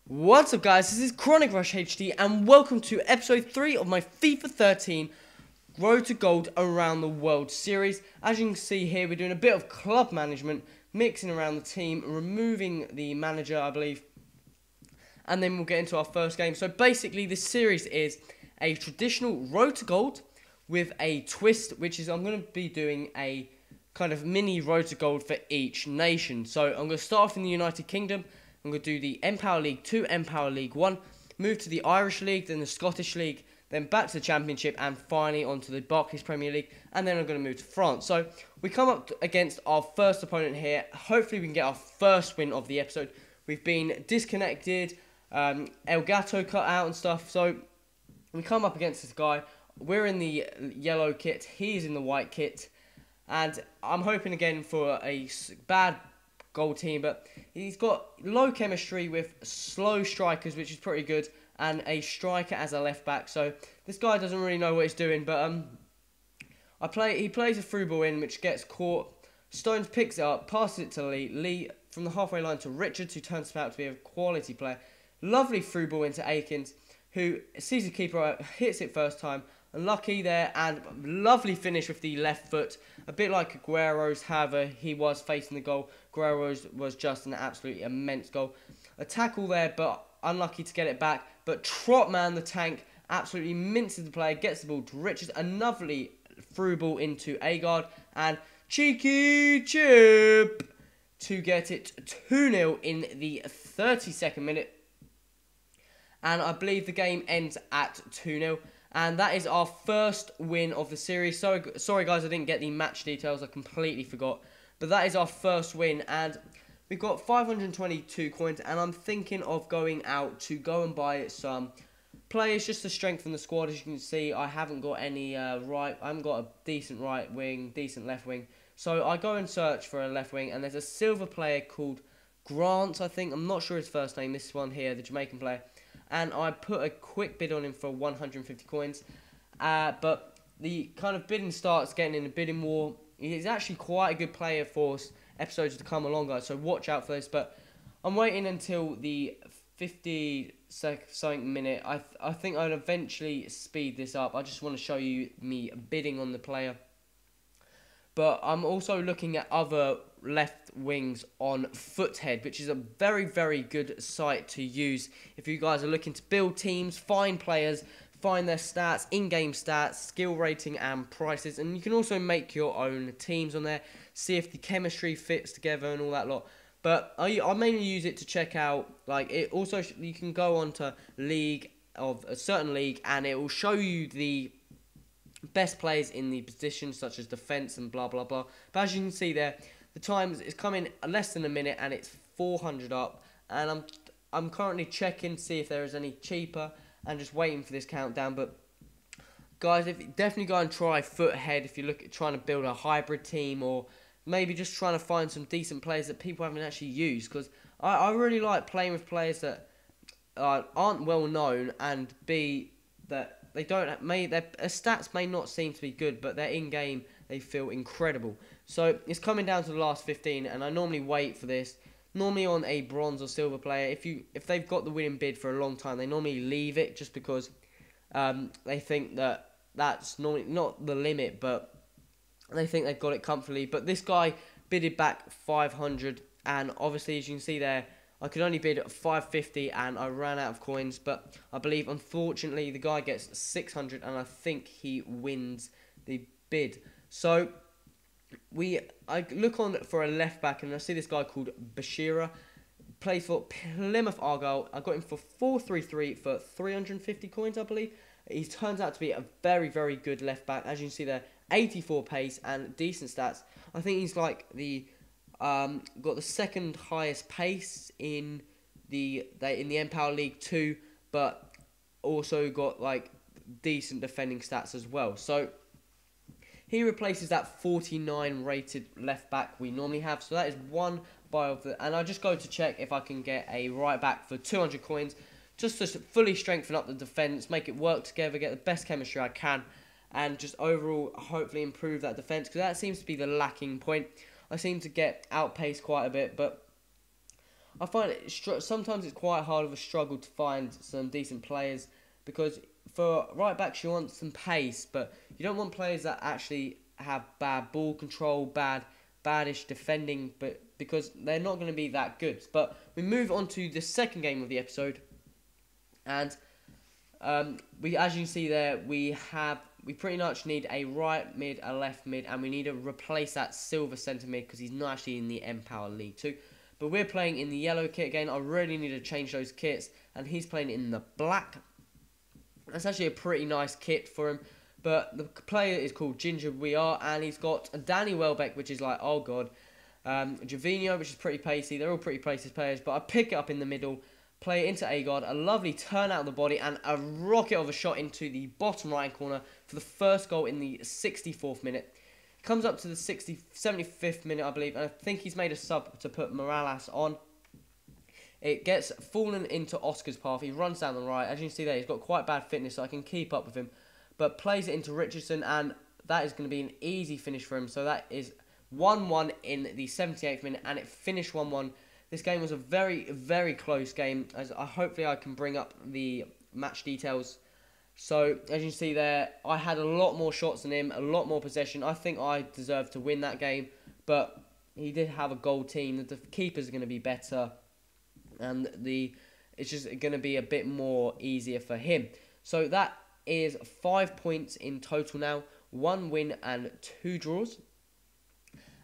What's up guys, this is Chronic Rush HD and welcome to episode 3 of my FIFA 13 Road to Gold Around the World series. As you can see here, we're doing a bit of club management, mixing around the team, removing the manager I believe, and then we'll get into our first game. So basically this series is a traditional Road to Gold with a twist, which is I'm going to be doing a kind of mini Road to Gold for each nation. So I'm going to start off in the United Kingdom. I'm going to do the Empower League 2, Empower League 1, move to the Irish League, then the Scottish League, then back to the Championship, and finally onto the Barclays Premier League, and then I'm going to move to France. So we come up against our first opponent here. Hopefully we can get our first win of the episode. We've been disconnected, El Gato cut out and stuff, so we come up against this guy. We're in the yellow kit, he's in the white kit, and I'm hoping again for a bad goal team, but he's got low chemistry with slow strikers, which is pretty good, and a striker as a left back. So this guy doesn't really know what he's doing, but he plays a through ball in, which gets caught. Stones picks it up, passes it to Lee. Lee from the halfway line to Richards, who turns out to be a quality player. Lovely through ball into Akins, who sees the keeper, hits it first time. Unlucky there, and lovely finish with the left foot. A bit like Aguero's, however, he was facing the goal. Aguero's was just an absolutely immense goal. A tackle there, but unlucky to get it back. But Trotman, the tank, absolutely minces the player, gets the ball to Richards. A lovely through ball into Agard, and cheeky chip to get it 2-0 in the 32nd minute. And I believe the game ends at 2-0. And that is our first win of the series. Sorry guys, I didn't get the match details. I completely forgot. But that is our first win. And we've got 522 coins. And I'm thinking of going out to go and buy some players just to strengthen the squad. As you can see, I haven't got any I haven't got a decent right wing, decent left wing. So I go and search for a left wing. And there's a silver player called Grant, I think. I'm not sure his first name. This one here, the Jamaican player. And I put a quick bid on him for 150 coins. But the kind of bidding starts getting in a bidding war. He's actually quite a good player for episodes to come along, guys. So watch out for this. But I'm waiting until the 50-something minute. I think I'll eventually speed this up. I just want to show you me bidding on the player. But I'm also looking at other left wings on Foothead, which is a very, very good site to use if you guys are looking to build teams, find players, find their stats, in-game stats, skill rating and prices. And you can also make your own teams on there, see if the chemistry fits together and all that lot. But I mainly use it to check out, like, it also, you can go on to league of a certain league and it will show you the best players in the position, such as defense and blah blah blah. But as you can see there, the times is coming less than a minute and it's 400 up. And I'm currently checking to see if there is any cheaper and just waiting for this countdown. But guys, definitely go and try Foothead if you look at trying to build a hybrid team, or maybe just trying to find some decent players that people haven't actually used. Because I really like playing with players that aren't well known, and that they don't their stats may not seem to be good, but they're in game they feel incredible. So it's coming down to the last 15, and I normally wait for this. Normally on a bronze or silver player, if they've got the winning bid for a long time, they normally leave it just because they think that that's normally not the limit, but they think they've got it comfortably. But this guy bidded back 500, and obviously as you can see there, I could only bid 550 and I ran out of coins. But I believe, unfortunately, the guy gets 600 and I think he wins the bid. So I look on for a left back and I see this guy called Bashira, plays for Plymouth Argyle. I got him for 433 for 350 coins, I believe. He turns out to be a very, very good left back. As you can see there, 84 pace and decent stats. I think he's like the got the second highest pace in the Empower League 2, but also got like decent defending stats as well. So he replaces that 49 rated left back we normally have. So that is one buy of the, and I just go to check if I can get a right back for 200 coins, just to fully strengthen up the defense, make it work together, get the best chemistry I can, and just overall hopefully improve that defense, because that seems to be the lacking point. I seem to get outpaced quite a bit, but I find it sometimes it's quite hard of a struggle to find some decent players, because for right backs you want some pace, but you don't want players that actually have bad ball control, badish defending, but because they're not going to be that good. But we move on to the second game of the episode, and as you can see there, we pretty much need a right mid, a left mid, and we need to replace that silver centre mid because he's not actually in the Empower League 2. But we're playing in the yellow kit again. I really need to change those kits, and he's playing in the black. That's actually a pretty nice kit for him. But the player is called Ginger VR, and he's got Danny Welbeck, which is like, oh god. Javinho, which is pretty pacey. They're all pretty pacey players, but I pick it up in the middle, play it into Agard, a lovely turn out of the body, and a rocket of a shot into the bottom right corner for the first goal in the 64th minute. Comes up to the 75th minute, I believe, and I think he's made a sub to put Morales on. It gets fallen into Oscar's path. He runs down the right. As you can see there, he's got quite bad fitness, so I can keep up with him. But plays it into Richardson, and that is going to be an easy finish for him. So that is 1-1 in the 78th minute, and it finished 1-1. This game was a very, very close game. Hopefully I can bring up the match details. So, as you can see there, I had a lot more shots than him, a lot more possession. I think I deserved to win that game, but he did have a goal team. The keepers are going to be better, and it's just going to be a bit more easier for him. So that is 5 points in total now, 1 win and 2 draws.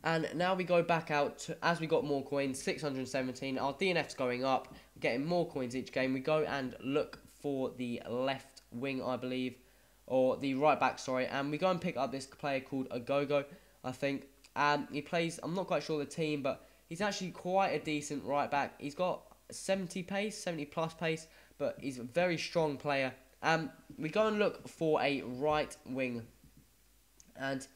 And now we go back out, as we got more coins, 617, our DNF's going up, getting more coins each game. We go and look for the left wing, I believe, or the right back, sorry, and we go and pick up this player called Agogo, I think. He plays, I'm not quite sure the team, but he's actually quite a decent right back. He's got 70 plus pace, but he's a very strong player. We go and look for a right wing, and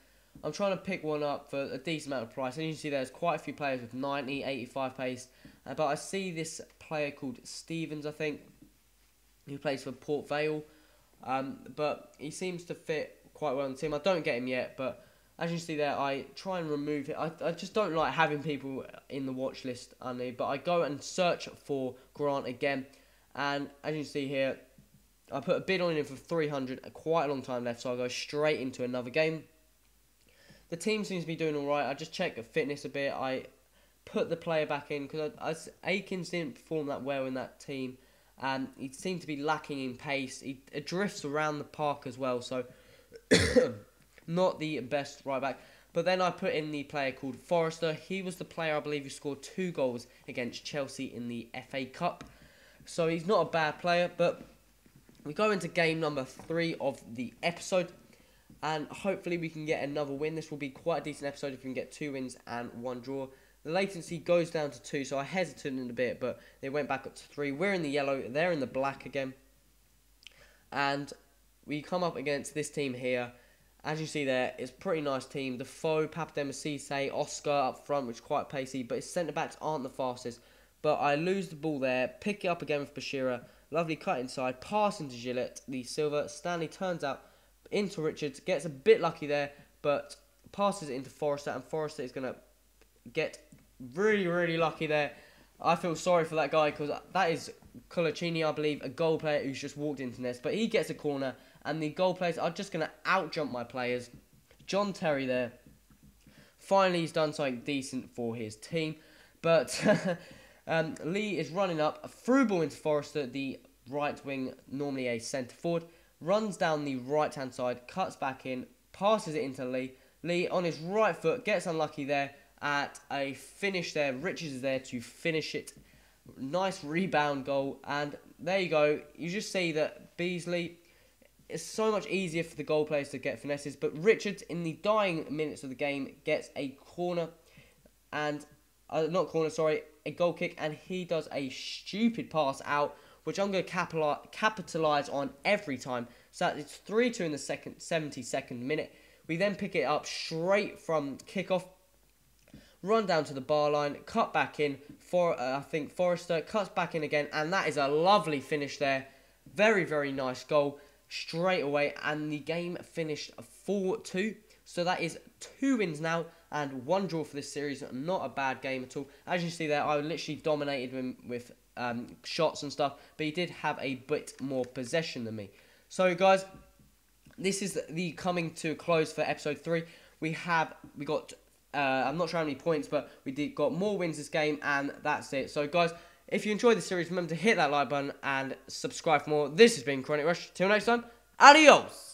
I'm trying to pick one up for a decent amount of price. And you can see there's quite a few players with 90, 85 pace. But I see this player called Stevens, I think, who plays for Port Vale. But he seems to fit quite well in the team. I don't get him yet, but as you can see there, I try and remove it. I just don't like having people in the watch list, but I go and search for Grant again. And as you can see here, I put a bid on him for 300, quite a long time left, so I go straight into another game. The team seems to be doing alright. I just check fitness a bit. I put the player back in because Aikens didn't perform that well in that team. And he seemed to be lacking in pace. He drifts around the park as well, so not the best right back. But then I put in the player called Forrester. He was the player, I believe, who scored 2 goals against Chelsea in the FA Cup. So he's not a bad player, but we go into game number 3 of the episode. And hopefully we can get another win. This will be quite a decent episode if we can get 2 wins and 1 draw. The latency goes down to 2, so I hesitated a bit, but they went back up to 3. We're in the yellow, they're in the black again. And we come up against this team here. As you see there, it's a pretty nice team. Defoe, Papademosise, Oscar up front, which is quite pacey, but his centre-backs aren't the fastest. But I lose the ball there, pick it up again with Bashira. Lovely cut inside, pass into Gillette, the silver. Stanley turns out into Richards, gets a bit lucky there, but passes it into Forrester, and Forrester is going to get really, really lucky there. I feel sorry for that guy because that is Colaccini, I believe, a goal player who's just walked into this, but he gets a corner, and the goal players are just going to out-jump my players. John Terry there. Finally, he's done something decent for his team, but Lee is running up, a through ball into Forrester, the right wing, normally a centre forward. Runs down the right-hand side, cuts back in, passes it into Lee. Lee, on his right foot, gets unlucky there at a finish there. Richards is there to finish it. Nice rebound goal. And there you go. You just see that Beasley, it's so much easier for the goal players to get finesses. But Richards, in the dying minutes of the game, gets a corner. And, not corner, sorry, a goal kick. And he does a stupid pass out, which I'm going to capitalise on every time. So it's 3-2 in the 72nd minute. We then pick it up straight from kickoff, run down to the bar line, cut back in. I think Forrester cuts back in again, and that is a lovely finish there. Very, very nice goal straight away, and the game finished 4-2. So that is 2 wins now and 1 draw for this series. Not a bad game at all. As you see there, I literally dominated him with shots and stuff, but he did have a bit more possession than me. So guys, this is the coming to a close for episode 3. We got I'm not sure how many points, but we got more wins this game, and that's it. So guys, if you enjoyed this series, remember to hit that like button and subscribe for more. This has been Chronic Rush. Till next time, adios.